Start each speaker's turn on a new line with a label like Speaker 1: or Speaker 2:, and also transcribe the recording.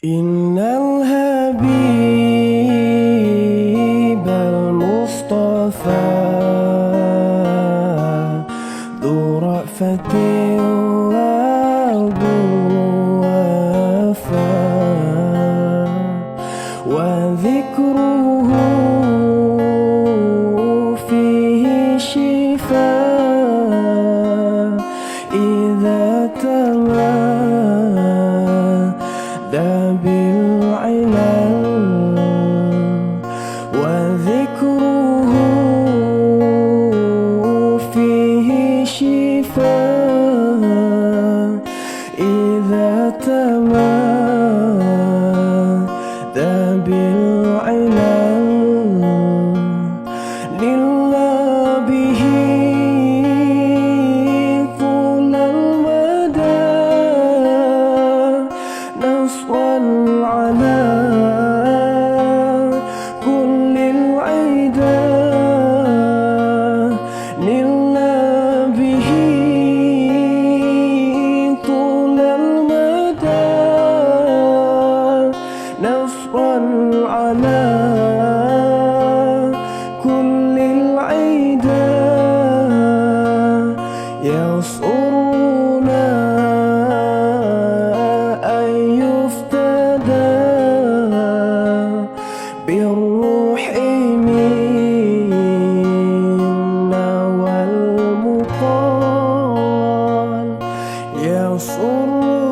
Speaker 1: Innal habibal Mustafa dhu ra'fatin wal wafa wa dhikruhu fihi shifa idza بالعلل وذكره فيه شفاء إذا تمادى بالعلل لله به طول المدى نصرا على كل العدا لله به طول المدى نصرا على كل العدا يسرنا أن يفتدى بالروح منا والمقال يسر